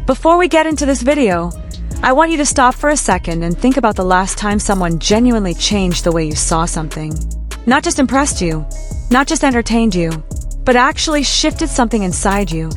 Before we get into this video, I want you to stop for a second and think about the last time someone genuinely changed the way you saw something. Not just impressed you, not just entertained you, but actually shifted something inside you.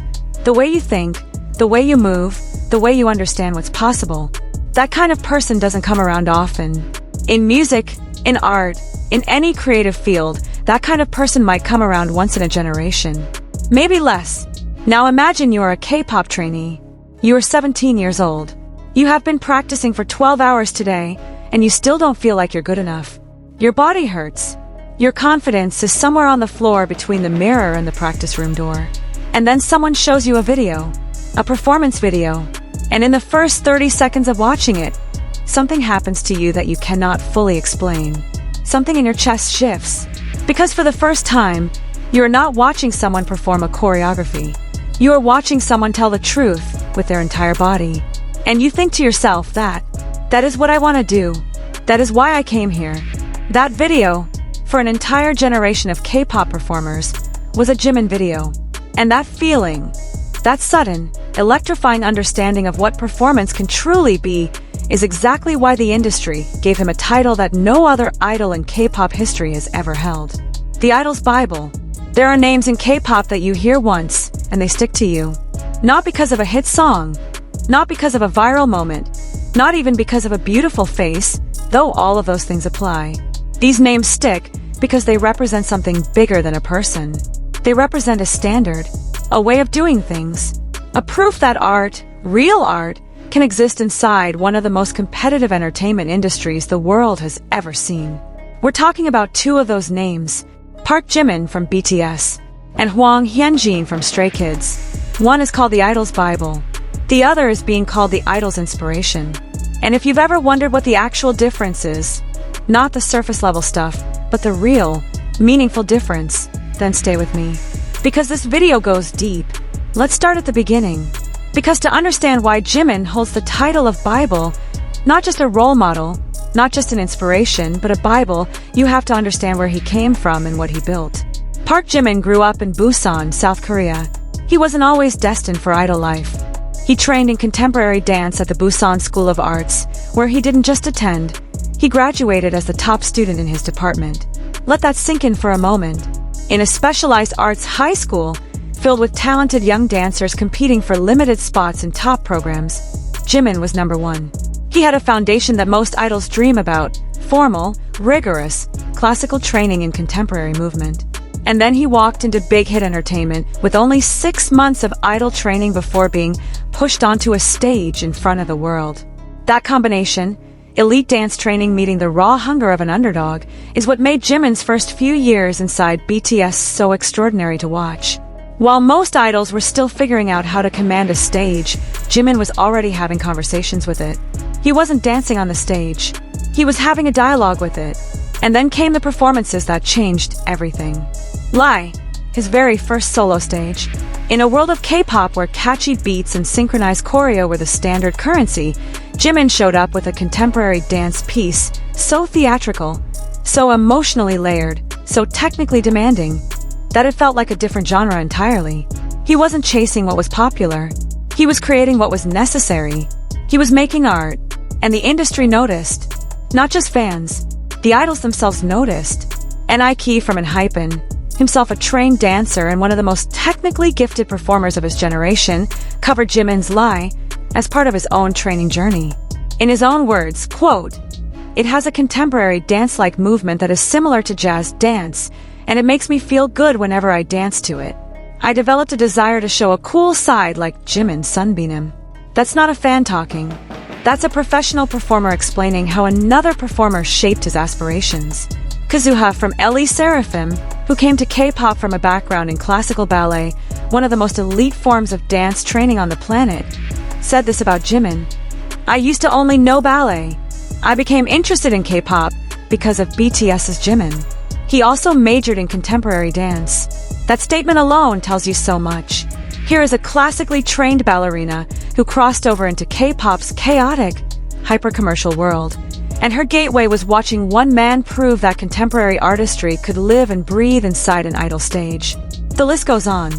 The way you think, the way you move, the way you understand what's possible. That kind of person doesn't come around often. In music, in art, in any creative field, that kind of person might come around once in a generation. Maybe less. Now imagine you are a K-pop trainee. You are 17 years old. You have been practicing for 12 hours today, and you still don't feel like you're good enough. Your body hurts. Your confidence is somewhere on the floor between the mirror and the practice room door. And then someone shows you a video, a performance video, and in the first 30 seconds of watching it, something happens to you that you cannot fully explain. Something in your chest shifts. Because for the first time, you are not watching someone perform a choreography. You are watching someone tell the truth with their entire body. And you think to yourself that is what I want to do. That is why I came here. That video, for an entire generation of K-pop performers, was a Jimin video. And that feeling, that sudden, electrifying understanding of what performance can truly be, is exactly why the industry gave him a title that no other idol in K-pop history has ever held. The Idol's Bible. There are names in K-pop that you hear once, and they stick to you. Not because of a hit song, not because of a viral moment, not even because of a beautiful face, though all of those things apply. These names stick because they represent something bigger than a person. They represent a standard, a way of doing things, a proof that art, real art, can exist inside one of the most competitive entertainment industries the world has ever seen. We're talking about two of those names, ParkJimin from BTS and Hyunjin from Stray Kids. One is called the Idol's Bible. The other is being called the Idol's Inspiration. And if you've ever wondered what the actual difference is, not the surface level stuff, but the real, meaningful difference, then stay with me. Because this video goes deep. Let's start at the beginning. Because to understand why Jimin holds the title of Bible, not just a role model, not just an inspiration, but a Bible, you have to understand where he came from and what he built. ParkJimin grew up in Busan, South Korea. He wasn't always destined for idol life. He trained in contemporary dance at the Busan School of Arts, where he didn't just attend, he graduated as the top student in his department. Let that sink in for a moment. In a specialized arts high school, filled with talented young dancers competing for limited spots in top programs, Jimin was number one. He had a foundation that most idols dream about, formal, rigorous, classical training in contemporary movement. And then he walked into big hit entertainment with only 6 months of idol training before being pushed onto a stage in front of the world. That combination, elite dance training meeting the raw hunger of an underdog, is what made Jimin's first few years inside BTS so extraordinary to watch. While most idols were still figuring out how to command a stage, Jimin was already having conversations with it. He wasn't dancing on the stage. He was having a dialogue with it. And then came the performances that changed everything. Lie, his very first solo stage. In a world of K-pop where catchy beats and synchronized choreo were the standard currency, Jimin showed up with a contemporary dance piece, so theatrical, so emotionally layered, so technically demanding, that it felt like a different genre entirely. He wasn't chasing what was popular. He was creating what was necessary. He was making art, and the industry noticed. Not just fans. The idols themselves noticed. NIK from ENHYPEN, himself a trained dancer and one of the most technically gifted performers of his generation, covered Jimin's Lie as part of his own training journey. In his own words, quote, "It has a contemporary dance-like movement that is similar to jazz dance, and it makes me feel good whenever I dance to it. I developed a desire to show a cool side like Jimin Sunbeam." That's not a fan talking. That's a professional performer explaining how another performer shaped his aspirations. Kazuha from LE Seraphim, who came to K-pop from a background in classical ballet, one of the most elite forms of dance training on the planet, said this about Jimin. "I used to only know ballet. I became interested in K-pop because of BTS's Jimin." He also majored in contemporary dance. That statement alone tells you so much. Here is a classically trained ballerina who crossed over into K-pop's chaotic, hyper-commercial world. And her gateway was watching one man prove that contemporary artistry could live and breathe inside an idol stage. The list goes on.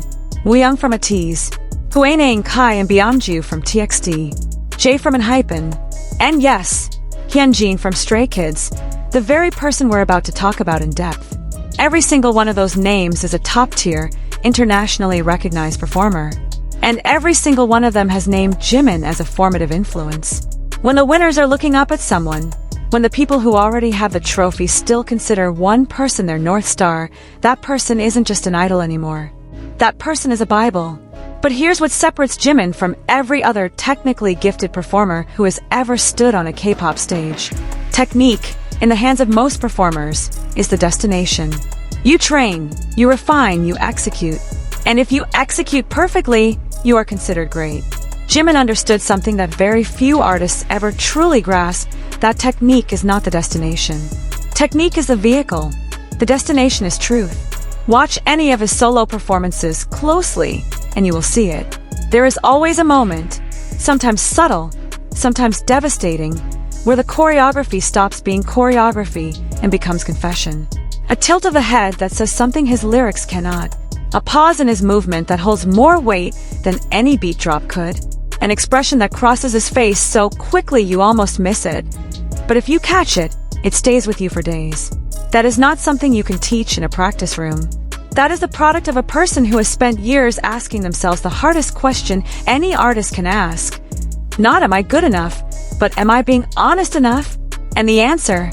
Wooyoung from ATEEZ, Huane Kai and Byungju from TXT, Jae from Enhypen, and yes, Hyunjin from Stray Kids, the very person we're about to talk about in depth. Every single one of those names is a top-tier, internationally recognized performer. And every single one of them has named Jimin as a formative influence. When the winners are looking up at someone, when the people who already have the trophy still consider one person their North Star, that person isn't just an idol anymore. That person is a Bible. But here's what separates Jimin from every other technically gifted performer who has ever stood on a K-pop stage. Technique, in the hands of most performers, is the destination. You train, you refine, you execute. And if you execute perfectly, you are considered great. Jimin understood something that very few artists ever truly grasp, that technique is not the destination. Technique is the vehicle. The destination is truth. Watch any of his solo performances closely, and you will see it. There is always a moment, sometimes subtle, sometimes devastating, where the choreography stops being choreography and becomes confession. A tilt of the head that says something his lyrics cannot. A pause in his movement that holds more weight than any beat drop could. An expression that crosses his face so quickly you almost miss it. But if you catch it, it stays with you for days. That is not something you can teach in a practice room. That is the product of a person who has spent years asking themselves the hardest question any artist can ask. Not am I good enough, but am I being honest enough? And the answer,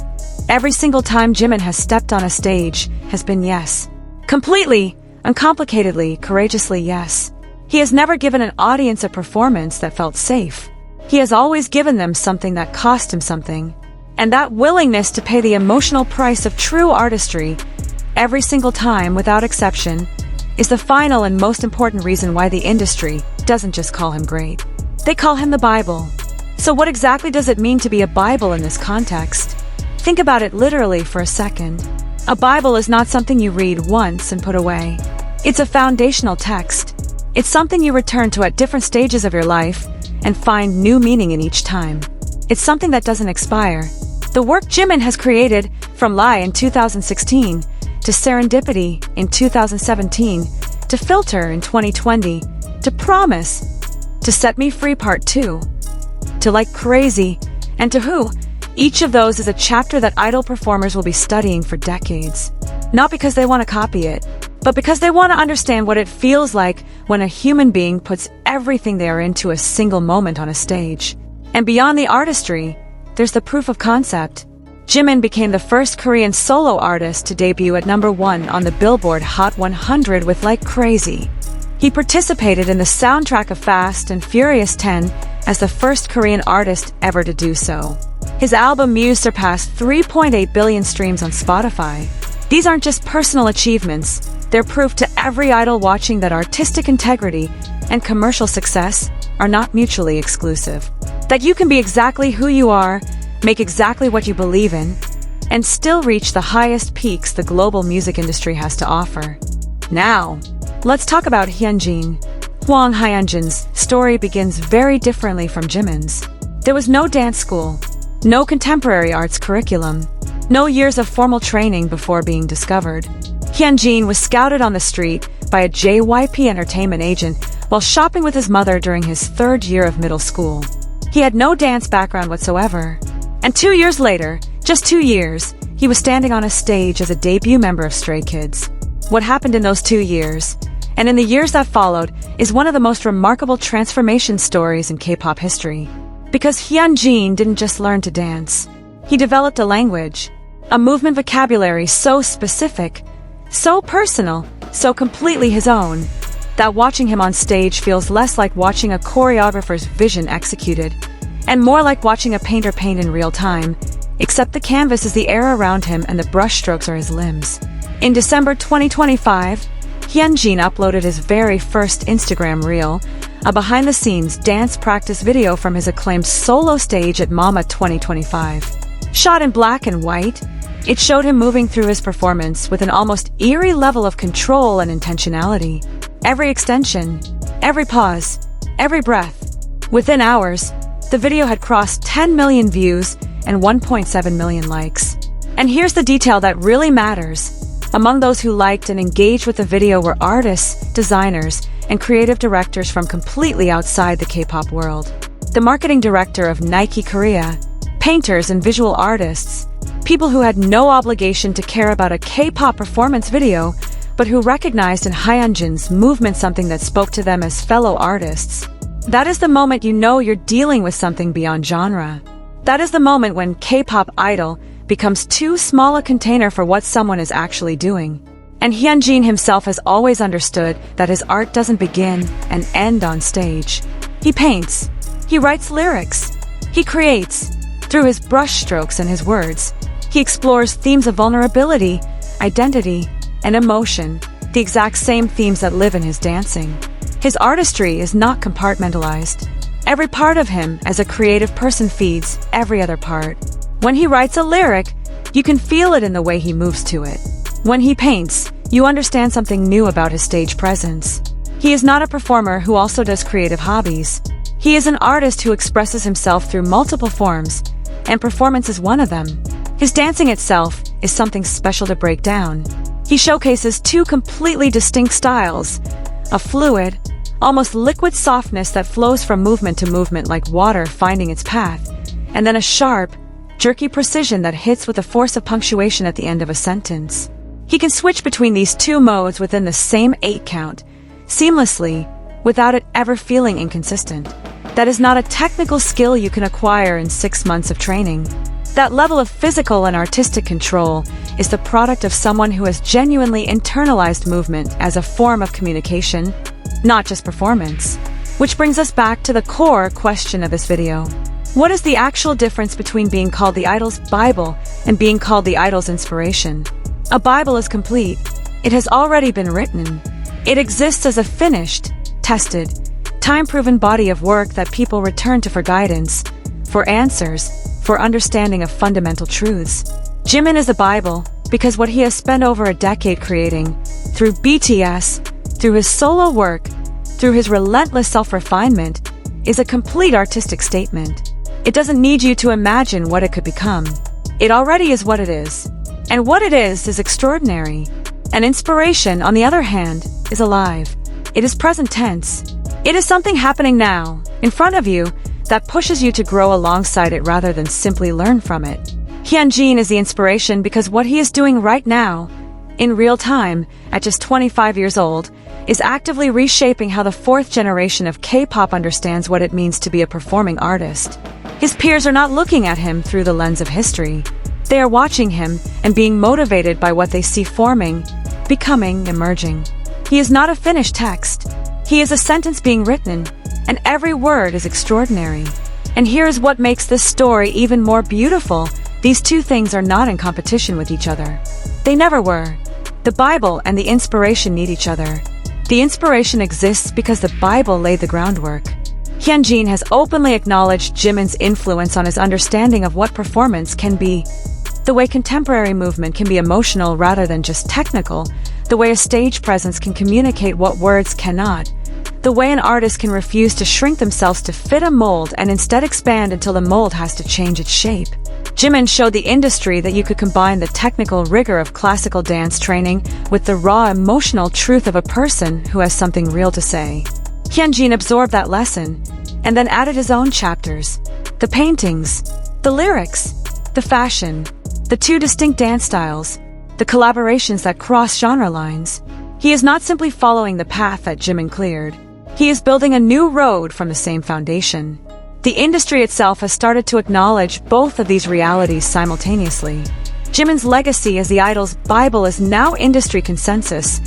every single time Jimin has stepped on a stage, has been yes. Completely, uncomplicatedly, courageously yes. He has never given an audience a performance that felt safe. He has always given them something that cost him something. And that willingness to pay the emotional price of true artistry, every single time without exception, is the final and most important reason why the industry doesn't just call him great. They call him the Bible. So what exactly does it mean to be a Bible in this context? Think about it literally for a second. A Bible is not something you read once and put away. It's a foundational text. It's something you return to at different stages of your life and find new meaning in each time. It's something that doesn't expire. The work Jimin has created, from Lie in 2016, to Serendipity in 2017, to Filter in 2020, to Promise, to Set Me Free Part 2, to Like Crazy, and to Who, each of those is a chapter that idol performers will be studying for decades. Not because they want to copy it, but because they want to understand what it feels like when a human being puts everything they are into a single moment on a stage. And beyond the artistry, there's the proof of concept. Jimin became the first Korean solo artist to debut at #1 on the Billboard Hot 100 with Like Crazy. He participated in the soundtrack of Fast and Furious 10 as the first Korean artist ever to do so. His album Muse surpassed 3.8 billion streams on Spotify. These aren't just personal achievements, they're proof to every idol watching that artistic integrity and commercial success are not mutually exclusive. That you can be exactly who you are, make exactly what you believe in, and still reach the highest peaks the global music industry has to offer. Now, let's talk about Hyunjin. Hwang Hyunjin's story begins very differently from Jimin's. There was no dance school, no contemporary arts curriculum, no years of formal training before being discovered. Hyunjin was scouted on the street by a JYP Entertainment agent while shopping with his mother during his 3rd year of middle school. He had no dance background whatsoever. And 2 years later, just 2 years, he was standing on a stage as a debut member of Stray Kids. What happened in those 2 years, and in the years that followed, is one of the most remarkable transformation stories in K-pop history. Because Hyunjin didn't just learn to dance. He developed a language, a movement vocabulary so specific, so personal, so completely his own, that watching him on stage feels less like watching a choreographer's vision executed, and more like watching a painter paint in real time, except the canvas is the air around him and the brushstrokes are his limbs. In December 2025, Hyunjin uploaded his very first Instagram reel, a behind-the-scenes dance practice video from his acclaimed solo stage at Mama 2025. Shot in black and white, it showed him moving through his performance with an almost eerie level of control and intentionality. Every extension, every pause, every breath. Within hours, the video had crossed 10 million views and 1.7 million likes. And here's the detail that really matters. Among those who liked and engaged with the video were artists, designers, and creative directors from completely outside the K-pop world. The marketing director of Nike Korea, painters and visual artists, people who had no obligation to care about a K-pop performance video, but who recognized in Hyunjin's movement something that spoke to them as fellow artists. That is the moment you know you're dealing with something beyond genre. That is the moment when K-pop idol becomes too small a container for what someone is actually doing. And Hyunjin himself has always understood that his art doesn't begin and end on stage. He paints. He writes lyrics. He creates. Through his brushstrokes and his words, he explores themes of vulnerability, identity, and emotion, the exact same themes that live in his dancing. His artistry is not compartmentalized. Every part of him as a creative person feeds every other part. When he writes a lyric, you can feel it in the way he moves to it. When he paints, you understand something new about his stage presence. He is not a performer who also does creative hobbies. He is an artist who expresses himself through multiple forms, and performance is one of them. His dancing itself is something special to break down. He showcases two completely distinct styles, a fluid, almost liquid softness that flows from movement to movement like water finding its path, and then a sharp, jerky precision that hits with the force of punctuation at the end of a sentence. He can switch between these two modes within the same 8 count, seamlessly, without it ever feeling inconsistent. That is not a technical skill you can acquire in 6 months of training. That level of physical and artistic control is the product of someone who has genuinely internalized movement as a form of communication, not just performance. Which brings us back to the core question of this video. What is the actual difference between being called the idol's Bible and being called the idol's inspiration? A Bible is complete. It has already been written. It exists as a finished, tested, time-proven body of work that people return to for guidance, for answers, for understanding of fundamental truths. Jimin is a Bible because what he has spent over a decade creating, through BTS, through his solo work, through his relentless self-refinement, is a complete artistic statement. It doesn't need you to imagine what it could become. It already is what it is. And what it is extraordinary. An inspiration, on the other hand, is alive. It is present tense. It is something happening now, in front of you, that pushes you to grow alongside it rather than simply learn from it. Hyunjin is the inspiration because what he is doing right now, in real time, at just 25 years old, is actively reshaping how the 4th generation of K-pop understands what it means to be a performing artist. His peers are not looking at him through the lens of history. They are watching him and being motivated by what they see forming, becoming, emerging. He is not a finished text. He is a sentence being written, and every word is extraordinary. And here is what makes this story even more beautiful. These two things are not in competition with each other. They never were. The Bible and the inspiration need each other. The inspiration exists because the Bible laid the groundwork. Hyunjin has openly acknowledged Jimin's influence on his understanding of what performance can be. The way contemporary movement can be emotional rather than just technical. The way a stage presence can communicate what words cannot. The way an artist can refuse to shrink themselves to fit a mold and instead expand until the mold has to change its shape. Jimin showed the industry that you could combine the technical rigor of classical dance training with the raw emotional truth of a person who has something real to say. Hyunjin absorbed that lesson, and then added his own chapters. The paintings, the lyrics, the fashion, the two distinct dance styles, the collaborations that cross genre lines. He is not simply following the path that Jimin cleared. He is building a new road from the same foundation. The industry itself has started to acknowledge both of these realities simultaneously. Jimin's legacy as the idol's Bible is now industry consensus,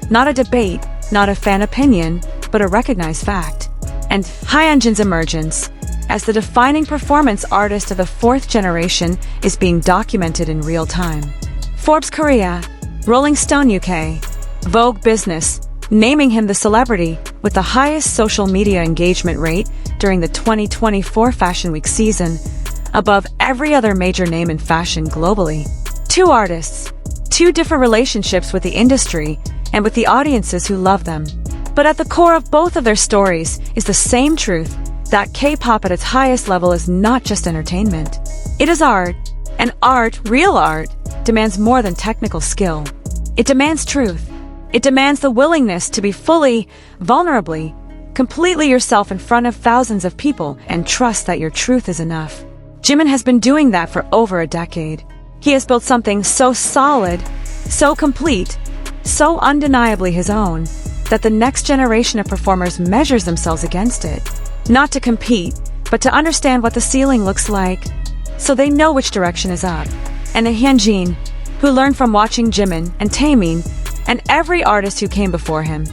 not a debate, not a fan opinion, but a recognized fact. And Hyunjin's emergence as the defining performance artist of the 4th generation is being documented in real time. Forbes Korea, Rolling Stone UK, Vogue Business, naming him the celebrity with the highest social media engagement rate during the 2024 Fashion Week season, above every other major name in fashion globally. Two artists, two different relationships with the industry and with the audiences who love them. But at the core of both of their stories is the same truth, that K-pop at its highest level is not just entertainment. It is art, and art, real art, demands more than technical skill. It demands truth. It demands the willingness to be fully, vulnerably, completely yourself in front of thousands of people and trust that your truth is enough. Jimin has been doing that for over a decade. He has built something so solid, so complete, so undeniably his own, that the next generation of performers measures themselves against it. Not to compete, but to understand what the ceiling looks like, so they know which direction is up. And the Hyunjin, who learned from watching Jimin and Taemin, and every artist who came before him,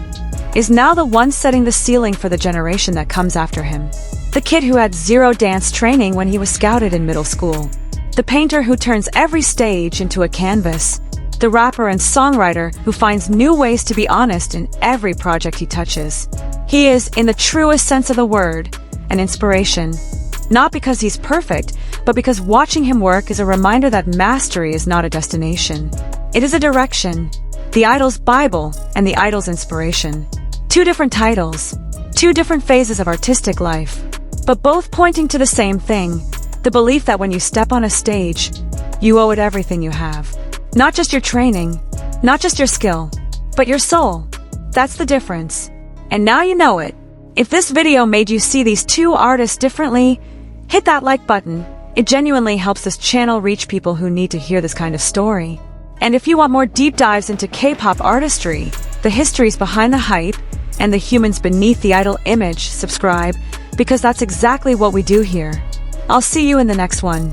is now the one setting the ceiling for the generation that comes after him. The kid who had zero dance training when he was scouted in middle school. The painter who turns every stage into a canvas. The rapper and songwriter who finds new ways to be honest in every project he touches. He is, in the truest sense of the word, an inspiration. Not because he's perfect, but because watching him work is a reminder that mastery is not a destination. It is a direction. The idol's Bible and the idol's inspiration. Two different titles, two different phases of artistic life, but both pointing to the same thing, the belief that when you step on a stage, you owe it everything you have. Not just your training, not just your skill, but your soul. That's the difference. And now you know it. If this video made you see these two artists differently, hit that like button. It genuinely helps this channel reach people who need to hear this kind of story. And if you want more deep dives into K-pop artistry, the histories behind the hype, and the humans beneath the idol image, subscribe, because that's exactly what we do here. I'll see you in the next one.